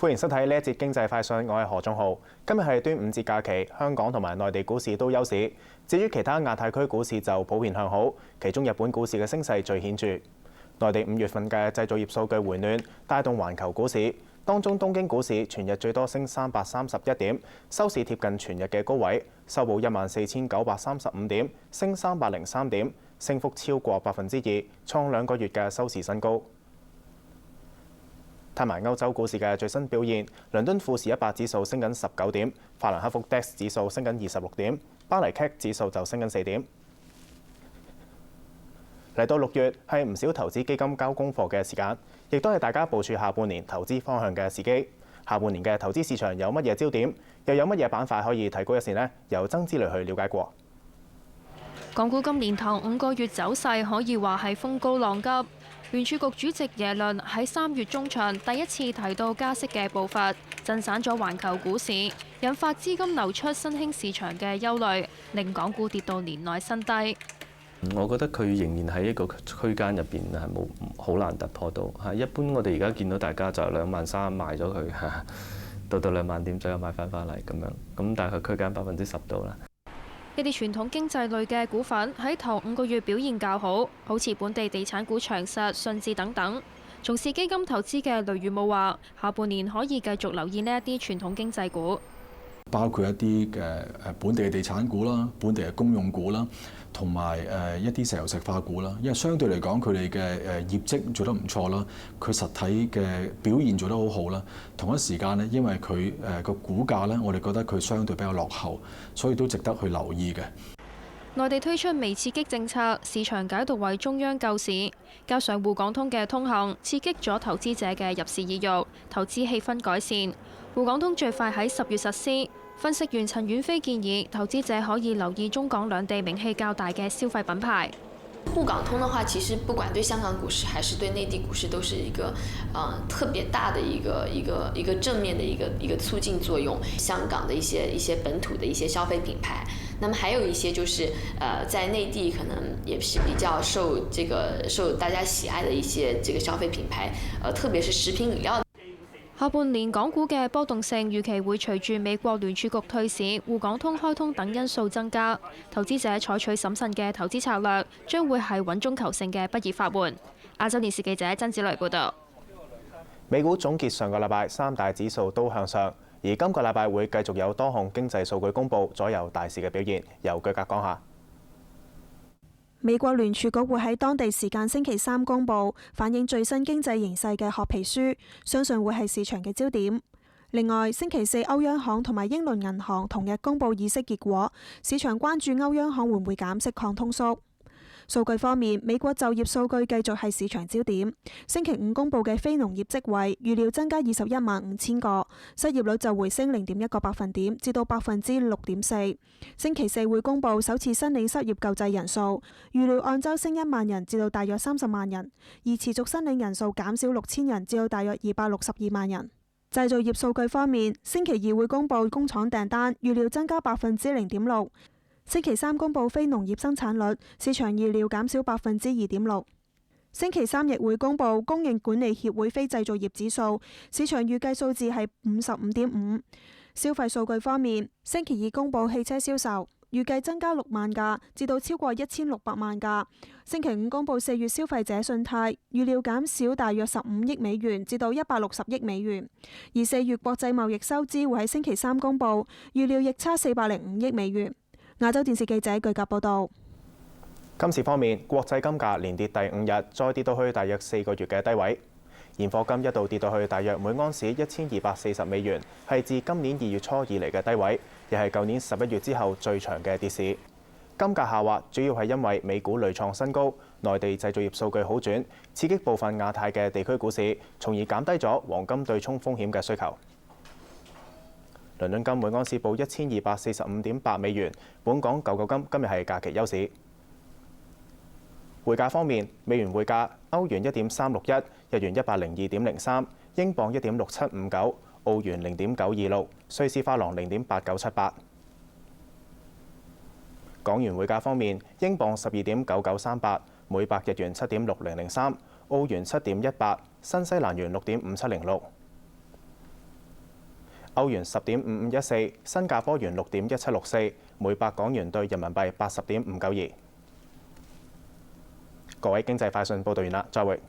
歡迎收睇呢一節經濟快訊，我係何仲浩。今日係端午節假期，香港同埋內地股市都休市。至於其他亞太區股市就普遍向好，其中日本股市嘅升勢最顯著。內地5月份嘅製造業數據回暖，帶動環球股市。當中東京股市全日最多升331點，收市貼近全日嘅高位，收報14,935點，升303點，升幅超過2%，創2個月嘅收市新高。睇埋歐洲股市嘅最新表現，倫敦富時100指數升緊19點，法蘭克福 DAX 指數升緊26點，巴黎 CAC 指數就升緊4點。嚟到6月係唔少投資基金交功課嘅時間，亦都係大家部署下半年投資方向嘅時機。下半年嘅投資市場有乜嘢焦點，又有乜嘢板塊可以提高一線呢？由曾之雷去了解過。港股今年頭5個月走勢可以話係風高浪急。聯儲局主席耶倫喺3月中旬第一次提到加息嘅步伐，震散咗環球股市，引發資金流出新興市場嘅憂慮，令港股跌到年內新低。我覺得佢仍然喺一個區間入邊係冇好難突破到嚇。一般我哋而家見到大家就23,000賣咗佢，到2萬點左右買翻嚟咁樣，咁大概區間10%到啦。一啲傳統經濟類嘅股份喺頭5個月表現較好，好似本地地產股長實、信置等等。從事基金投資嘅雷宇武話：下半年可以繼續留意呢一啲傳統經濟股，包括一啲嘅本地嘅地產股啦、本地嘅公用股啦，同埋一啲石油石化股啦。因為相對嚟講，佢哋嘅業績做得唔錯啦，佢實體嘅表現做得好好啦。同一時間呢，因為佢個股價呢，我哋覺得佢相對比較落後，所以都值得去留意嘅。內地推出微刺激政策，市場解讀為中央救市，加上滬港通嘅通行，刺激咗投資者嘅入市意欲，投資氣氛改善。滬港通最快喺10月實施。分析員陳婉菲建議，投資者可以留意中港兩地名氣較大嘅消費品牌。滬港通的話，其實不管對香港股市還是對內地股市，都是一個特別大的一個正面的一個促進作用。香港的一些本土的一些消費品牌，那麼還有一些就是在內地可能也是比較受大家喜愛的一些這個消費品牌，特別是食品飲料。下半年港股嘅波動性預期會隨住美國聯儲局退市、滬港通開通等因素增加，投資者採取審慎嘅投資策略，將會係穩中求勝嘅不二法門。亞洲電視記者曾子雷報導。美股總結上個禮拜3大指數都向上，而今個禮拜會繼續有多項經濟數據公佈，左右大市嘅表現。由巨格講下。美國聯儲局會喺當地時間星期3公佈反映最新經濟形勢嘅褐皮書，相信會係市場嘅焦點。另外，星期4歐央行同埋英倫銀行同日公佈議息結果，市場關注歐央行會唔會減息抗通縮。數據方面，美國就業數據繼續係市場焦點。星期5公佈嘅非農業職位預料增加215000個，失業率就回升0.1個百分點，至到6.4%。星期4會公佈首次申領失業救濟人數，預料按週升1萬人，至到大約30萬人；而持續申領人數減少6000人，至到大約262萬人。製造業數據方面，星期2會公佈工廠訂單，預料增加0.6%。星期3公佈非農業生產率，市場預料減少2.6%。星期3亦會公佈供應管理協會非製造業指數，市場預計數字係55.5。消費數據方面，星期2公佈汽車銷售，預計增加6萬架，至到超過1600萬架。星期5公佈4月消費者信貸，預料減少大約15億美元，至到160億美元。而4月國際貿易收支會喺星期3公佈，預料逆差405億美元。亞洲電視記者巨格報道。金市方面，國際金價連跌第5日，再跌到去大約4個月嘅低位。現貨金一度跌到去大約每盎司1240美元，係自今年2月初以嚟嘅低位，亦係舊年11月之後最長嘅跌市。金價下滑主要係因為美股屢創新高，內地製造業數據好轉，刺激部分亞太嘅地區股市，從而減低咗黃金對沖風險嘅需求。倫敦金每盎司報1245.8美元，本港9個金今日係假期休市。匯價方面，美元匯價歐元1.361，日元102.03，英鎊1.6759，澳元0.926，瑞士法郎0.8978。港元匯價方面，英鎊12.9938，每百日元7.6003，澳元7.18，新西蘭元6.5706。歐元10.5514，新加坡元6.1764，每百港元對人民幣80.592。各位經濟快訊報導完啦，再會。